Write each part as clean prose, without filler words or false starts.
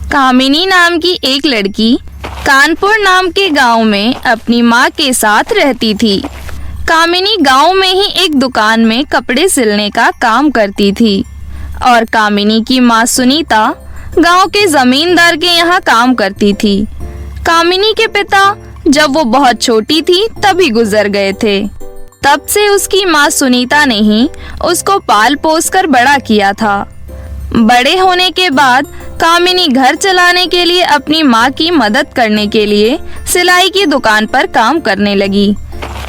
कामिनी नाम की एक लड़की कानपुर नाम के गांव में अपनी माँ के साथ रहती थी। कामिनी गांव में ही एक दुकान में कपड़े सिलने का काम करती थी और कामिनी की माँ सुनीता गांव के जमींदार के यहाँ काम करती थी। कामिनी के पिता जब वो बहुत छोटी थी तभी गुजर गए थे। तब से उसकी माँ सुनीता ने ही उसको पाल पोस कर बड़ा किया था। बड़े होने के बाद कामिनी घर चलाने के लिए अपनी माँ की मदद करने के लिए सिलाई की दुकान पर काम करने लगी।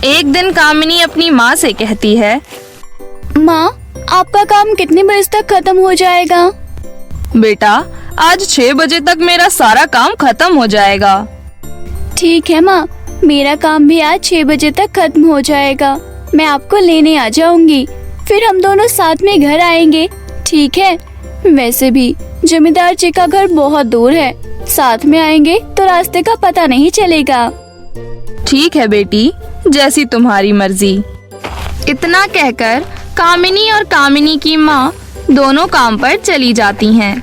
एक दिन कामिनी अपनी माँ से कहती है, माँ, आपका काम कितने बजे तक खत्म हो जाएगा? बेटा, आज 6 बजे तक मेरा सारा काम खत्म हो जाएगा। ठीक है माँ, मेरा काम भी आज 6 बजे तक खत्म हो जाएगा। मैं आपको लेने आ जाऊंगी, फिर हम दोनों साथ में घर आएंगे, ठीक है? वैसे भी जमींदार जी का घर बहुत दूर है, साथ में आएंगे तो रास्ते का पता नहीं चलेगा। ठीक है बेटी, जैसी तुम्हारी मर्जी। इतना कहकर कामिनी और कामिनी की माँ दोनों काम पर चली जाती हैं।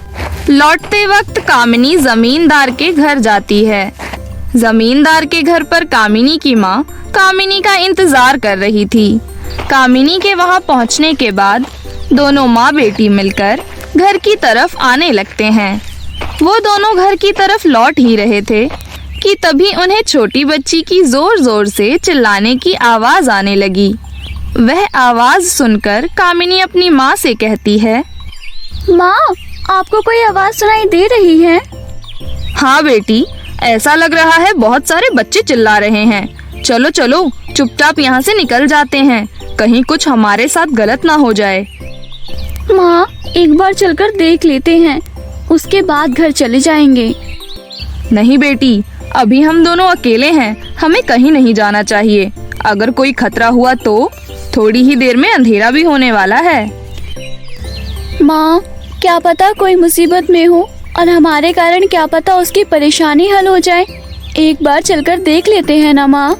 लौटते वक्त कामिनी जमींदार के घर जाती है। जमींदार के घर पर कामिनी की माँ कामिनी का इंतजार कर रही थी। कामिनी के वहाँ पहुँचने के बाद दोनों माँ बेटी मिलकर घर की तरफ आने लगते हैं। वो दोनों घर की तरफ लौट ही रहे थे कि तभी उन्हें छोटी बच्ची की जोर जोर से चिल्लाने की आवाज आने लगी। वह आवाज सुनकर कामिनी अपनी माँ से कहती है, माँ, आपको कोई आवाज सुनाई दे रही है? हाँ बेटी, ऐसा लग रहा है बहुत सारे बच्चे चिल्ला रहे हैं। चलो चलो, चुपचाप यहाँ से निकल जाते हैं, कहीं कुछ हमारे साथ गलत ना हो जाए। माँ, एक बार चलकर देख लेते हैं, उसके बाद घर चले जाएंगे। नहीं बेटी, अभी हम दोनों अकेले हैं, हमें कहीं नहीं जाना चाहिए। अगर कोई खतरा हुआ तो थोड़ी ही देर में अंधेरा भी होने वाला है। माँ, क्या पता कोई मुसीबत में हो और हमारे कारण क्या पता उसकी परेशानी हल हो जाए। एक बार चलकर देख लेते हैं ना माँ।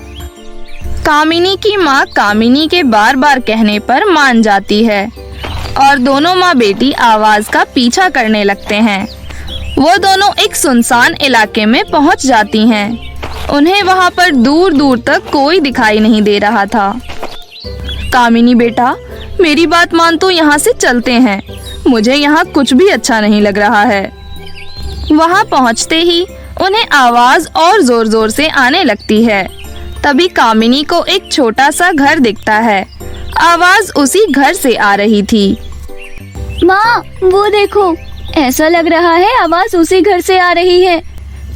कामिनी की माँ कामिनी के बार बार कहने पर मान जाती है और दोनों माँ बेटी आवाज का पीछा करने लगते हैं। वो दोनों एक सुनसान इलाके में पहुँच जाती हैं। उन्हें वहाँ पर दूर दूर तक कोई दिखाई नहीं दे रहा था। कामिनी बेटा, मेरी बात मान, तो यहाँ से चलते हैं, मुझे यहाँ कुछ भी अच्छा नहीं लग रहा है। वहाँ पहुँचते ही उन्हें आवाज और जोर जोर से आने लगती है। तभी कामिनी को एक छोटा सा घर दिखता है। आवाज उसी घर से आ रही थी। माँ, वो देखो, ऐसा लग रहा है आवाज उसी घर से आ रही है।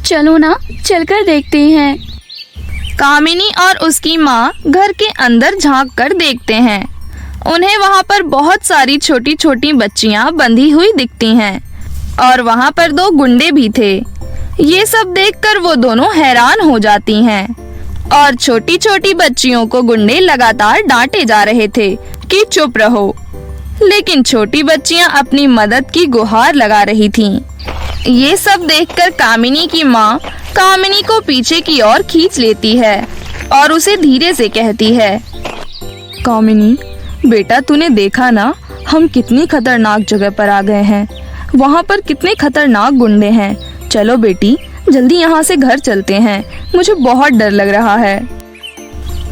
चलो ना, चलकर देखते हैं। कामिनी और उसकी माँ घर के अंदर झांक कर देखते हैं। उन्हें वहाँ पर बहुत सारी छोटी छोटी बच्चियाँ बंधी हुई दिखती हैं और वहाँ पर 2 गुंडे भी थे। ये सब देखकर वो दोनों हैरान हो जाती हैं और छोटी छोटी बच्चियों को गुंडे लगातार डांटे जा रहे थे कि चुप रहो, लेकिन छोटी बच्चियां अपनी मदद की गुहार लगा रही थीं। ये सब देखकर कामिनी की माँ कामिनी को पीछे की ओर खींच लेती है और उसे धीरे से कहती है, कामिनी बेटा, तूने देखा ना, हम कितनी खतरनाक जगह पर आ गए हैं। वहाँ पर कितने खतरनाक गुंडे हैं। चलो बेटी, जल्दी यहाँ से घर चलते हैं, मुझे बहुत डर लग रहा है।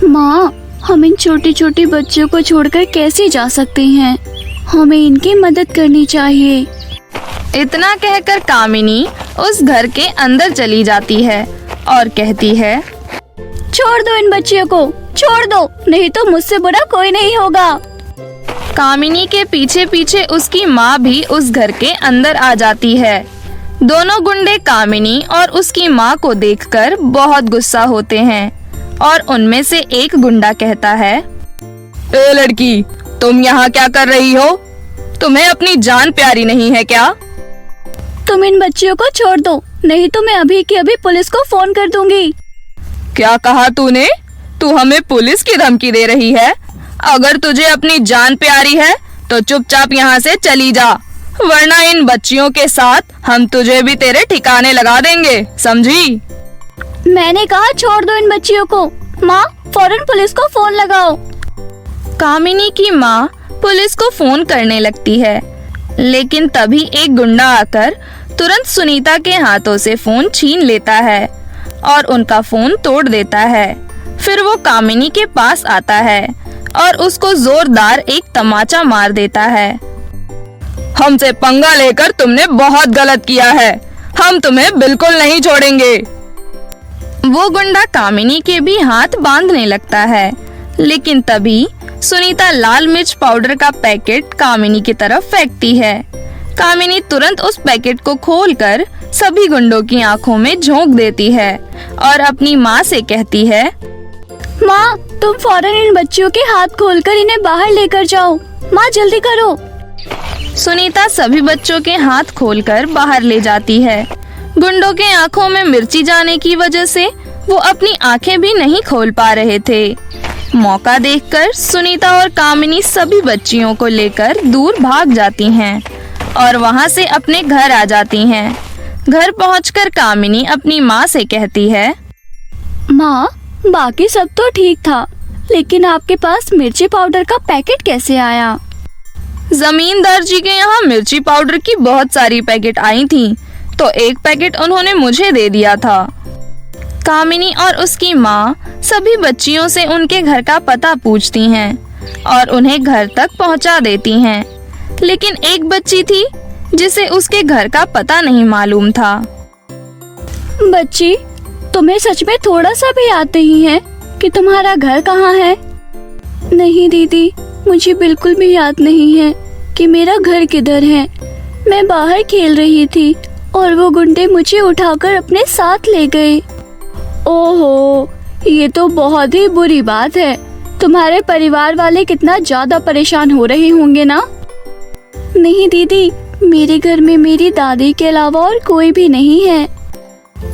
माँ, हम इन छोटे छोटे बच्चों को छोड़कर कैसे जा सकते हैं? हमें इनकी मदद करनी चाहिए। इतना कहकर कामिनी उस घर के अंदर चली जाती है और कहती है, छोड़ दो इन बच्चियों को, छोड़ दो, नहीं तो मुझसे बुरा कोई नहीं होगा। कामिनी के पीछे पीछे उसकी माँ भी उस घर के अंदर आ जाती है। दोनों गुंडे कामिनी और उसकी माँ को देखकर बहुत गुस्सा होते हैं और उनमें से एक गुंडा कहता है, ए लड़की, तुम यहाँ क्या कर रही हो? तुम्हें अपनी जान प्यारी नहीं है क्या? तुम इन बच्चियों को छोड़ दो, नहीं तो मैं अभी के अभी पुलिस को फोन कर दूंगी। क्या कहा तूने? तू हमें पुलिस की धमकी दे रही है? अगर तुझे अपनी जान प्यारी है तो चुपचाप यहाँ से चली जा, वरना इन बच्चियों के साथ हम तुझे भी तेरे ठिकाने लगा देंगे, समझी? मैंने कहा छोड़ दो इन बच्चियों को। माँ, फौरन पुलिस को फोन लगाओ। कामिनी की माँ पुलिस को फोन करने लगती है, लेकिन तभी एक गुंडा आकर तुरंत सुनीता के हाथों से फोन छीन लेता है और उनका फोन तोड़ देता है। फिर वो कामिनी के पास आता है और उसको जोरदार एक तमाचा मार देता है। हमसे पंगा लेकर तुमने बहुत गलत किया है, हम तुम्हें बिल्कुल नहीं छोड़ेंगे। वो गुंडा कामिनी के भी हाथ बांधने लगता है, लेकिन तभी सुनीता लाल मिर्च पाउडर का पैकेट कामिनी की तरफ फेंकती है। कामिनी तुरंत उस पैकेट को खोलकर सभी गुंडों की आंखों में झोंक देती है और अपनी माँ से कहती है, माँ, तुम फौरन इन बच्चियों के हाथ खोलकर इन्हें बाहर लेकर जाओ। माँ, जल्दी करो। सुनीता सभी बच्चों के हाथ खोलकर बाहर ले जाती है। गुंडों के आंखों में मिर्ची जाने की वजह से वो अपनी आंखें भी नहीं खोल पा रहे थे। मौका देखकर सुनीता और कामिनी सभी बच्चियों को लेकर दूर भाग जाती हैं और वहां से अपने घर आ जाती हैं। घर पहुंचकर कामिनी अपनी माँ से कहती है, माँ, बाकी सब तो ठीक था, लेकिन आपके पास मिर्ची पाउडर का पैकेट कैसे आया? जमींदार जी के यहाँ मिर्ची पाउडर की बहुत सारी पैकेट आई थी, तो एक पैकेट उन्होंने मुझे दे दिया था। कामिनी और उसकी माँ सभी बच्चियों से उनके घर का पता पूछती हैं और उन्हें घर तक पहुँचा देती हैं, लेकिन एक बच्ची थी जिसे उसके घर का पता नहीं मालूम था। बच्ची, तुम्हें सच में थोड़ा सा भी याद नहीं है कि तुम्हारा घर कहाँ है? नहीं दीदी, मुझे बिल्कुल भी याद नहीं है कि मेरा घर किधर है। मैं बाहर खेल रही थी और वो गुंडे मुझे उठाकर अपने साथ ले गए। ओहो, ये तो बहुत ही बुरी बात है। तुम्हारे परिवार वाले कितना ज्यादा परेशान हो रहे होंगे ना? नहीं दीदी, मेरे घर में मेरी दादी के अलावा और कोई भी नहीं है।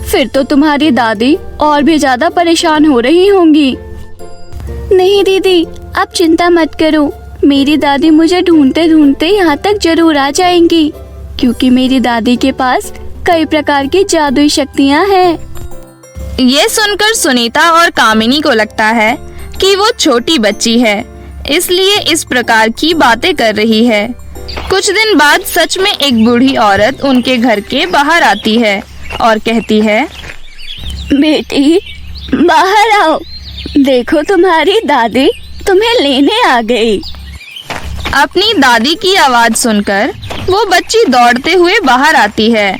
फिर तो तुम्हारी दादी और भी ज्यादा परेशान हो रही होंगी। नहीं दीदी, आप चिंता मत करो, मेरी दादी मुझे ढूंढते ढूंढते यहाँ तक जरूर आ जाएंगी, क्योंकि मेरी दादी के पास कई प्रकार की जादुई शक्तियाँ हैं। ये सुनकर सुनीता और कामिनी को लगता है कि वो छोटी बच्ची है, इसलिए इस प्रकार की बातें कर रही है। कुछ दिन बाद सच में एक बूढ़ी औरत उनके घर के बाहर आती है और कहती है, बेटी, बाहर आओ, देखो तुम्हारी दादी तुम्हें लेने आ गई। अपनी दादी की आवाज सुनकर वो बच्ची दौड़ते हुए बाहर आती है।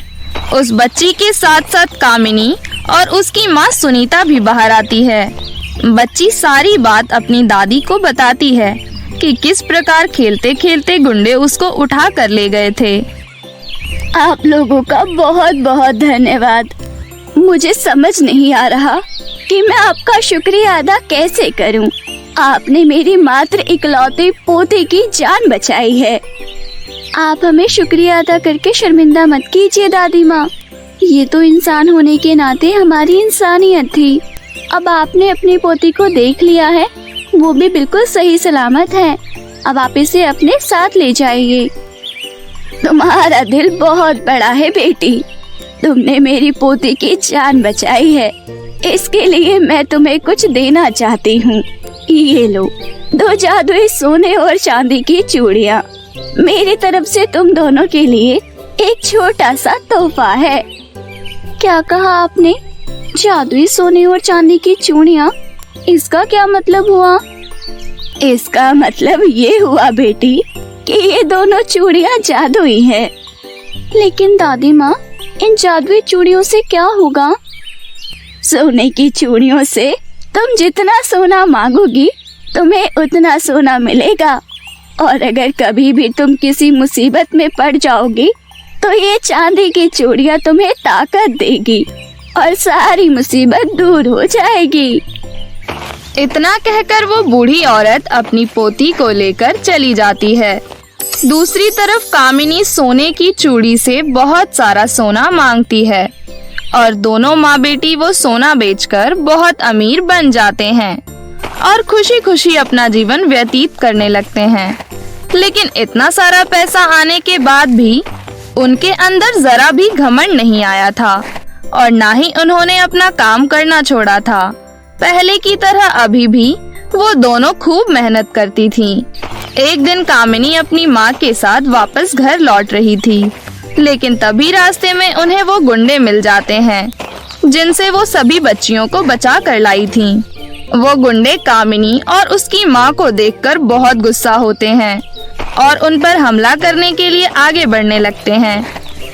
उस बच्ची के साथ साथ कामिनी और उसकी माँ सुनीता भी बाहर आती है। बच्ची सारी बात अपनी दादी को बताती है कि किस प्रकार खेलते खेलते गुंडे उसको उठा कर ले गए थे। आप लोगों का बहुत बहुत धन्यवाद। मुझे समझ नहीं आ रहा कि मैं आपका शुक्रिया अदा कैसे करूं। आपने मेरी मात्र इकलौती पोती की जान बचाई है। आप हमें शुक्रिया अदा करके शर्मिंदा मत कीजिए दादी माँ। ये तो इंसान होने के नाते हमारी इंसानियत थी। अब आपने अपनी पोती को देख लिया है, वो भी बिल्कुल सही सलामत है। अब आप इसे अपने साथ ले जाइए। तुम्हारा दिल बहुत बड़ा है बेटी। तुमने मेरी पोती की जान बचाई है, इसके लिए मैं तुम्हें कुछ देना चाहती हूँ। ये लो, 2 जादुई सोने और चांदी की चूड़ियाँ। मेरी तरफ से तुम दोनों के लिए एक छोटा सा तोहफा है। क्या कहा आपने? जादुई सोने और चांदी की चूड़ियाँ? इसका क्या मतलब हुआ? इसका मतलब ये हुआ बेटी कि ये दोनों चूड़ियाँ जादुई हैं। लेकिन दादी माँ, इन जादुई चूड़ियों से क्या होगा? सोने की चूड़ियों से तुम जितना सोना मांगोगी तुम्हें उतना सोना मिलेगा, और अगर कभी भी तुम किसी मुसीबत में पड़ जाओगी तो ये चांदी की चूड़ियाँ तुम्हें ताकत देगी और सारी मुसीबत दूर हो जाएगी। इतना कहकर वो बूढ़ी औरत अपनी पोती को लेकर चली जाती है। दूसरी तरफ कामिनी सोने की चूड़ी से बहुत सारा सोना मांगती है और दोनों माँ बेटी वो सोना बेचकर बहुत अमीर बन जाते हैं और खुशी खुशी अपना जीवन व्यतीत करने लगते हैं। लेकिन इतना सारा पैसा आने के बाद भी उनके अंदर जरा भी घमंड नहीं आया था और ना ही उन्होंने अपना काम करना छोड़ा था। पहले की तरह अभी भी वो दोनों खूब मेहनत करती थीं। एक दिन कामिनी अपनी माँ के साथ वापस घर लौट रही थी लेकिन तभी रास्ते में उन्हें वो गुंडे मिल जाते हैं जिनसे वो सभी बच्चियों को बचा कर लाई थीं। वो गुंडे कामिनी और उसकी माँ को देखकर बहुत गुस्सा होते हैं और उन पर हमला करने के लिए आगे बढ़ने लगते हैं।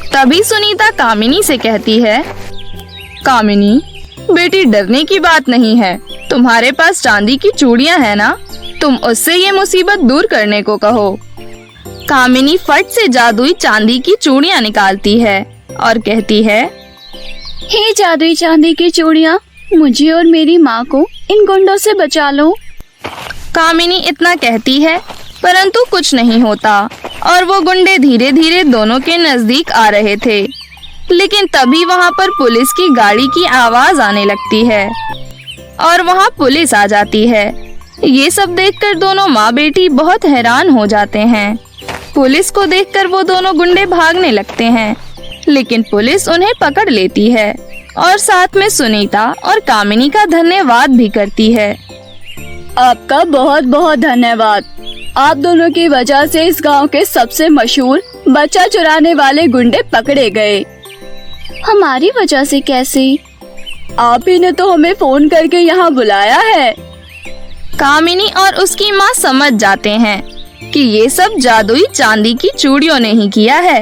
तभी सुनीता कामिनी से कहती है, कामिनी बेटी, डरने की बात नहीं है। तुम्हारे पास चांदी की चूड़ियां हैं ना, तुम उससे ये मुसीबत दूर करने को कहो। कामिनी फट से जादुई चांदी की चूड़ियां निकालती है और कहती है, हे जादुई चांदी की चूड़ियाँ, मुझे और मेरी माँ को इन गुंडों से बचा लो। कामिनी इतना कहती है परंतु कुछ नहीं होता और वो गुंडे धीरे धीरे दोनों के नजदीक आ रहे थे। लेकिन तभी वहाँ पर पुलिस की गाड़ी की आवाज आने लगती है और वहाँ पुलिस आ जाती है। ये सब देखकर दोनों माँ बेटी बहुत हैरान हो जाते हैं। पुलिस को देखकर वो दोनों गुंडे भागने लगते हैं, लेकिन पुलिस उन्हें पकड़ लेती है और साथ में सुनीता और कामिनी का धन्यवाद भी करती है। आपका बहुत बहुत धन्यवाद। आप दोनों की वजह से इस गांव के सबसे मशहूर बच्चा चुराने वाले गुंडे पकड़े गए। हमारी वजह से कैसे? आप ही ने तो हमें फोन करके यहाँ बुलाया है। कामिनी और उसकी माँ समझ जाते हैं कि ये सब जादुई चांदी की चूड़ियों ने ही किया है।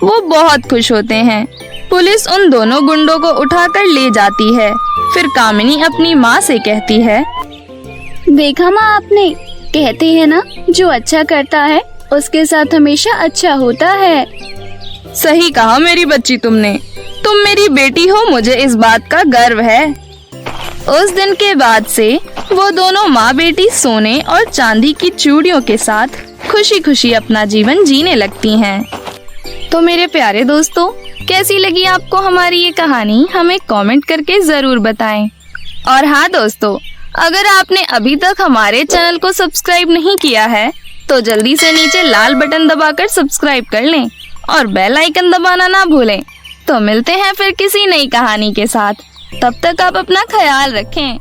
वो बहुत खुश होते हैं। पुलिस उन दोनों गुंडों को उठाकर ले जाती है। फिर कामिनी अपनी माँ से कहती है, देखा माँ आपने, कहते हैं ना, जो अच्छा करता है उसके साथ हमेशा अच्छा होता है। सही कहा मेरी बच्ची तुमने। तुम मेरी बेटी हो, मुझे इस बात का गर्व है। उस दिन के बाद से वो दोनों माँ बेटी सोने और चांदी की चूड़ियों के साथ खुशी खुशी अपना जीवन जीने लगती हैं। तो मेरे प्यारे दोस्तों, कैसी लगी आपको हमारी ये कहानी? हमें कमेंट करके जरूर बताएं। और हाँ दोस्तों, अगर आपने अभी तक हमारे चैनल को सब्सक्राइब नहीं किया है तो जल्दी से नीचे लाल बटन दबाकर सब्सक्राइब कर लें और बेल आइकन दबाना ना भूलें। तो मिलते हैं फिर किसी नई कहानी के साथ। तब तक आप अपना ख्याल रखें।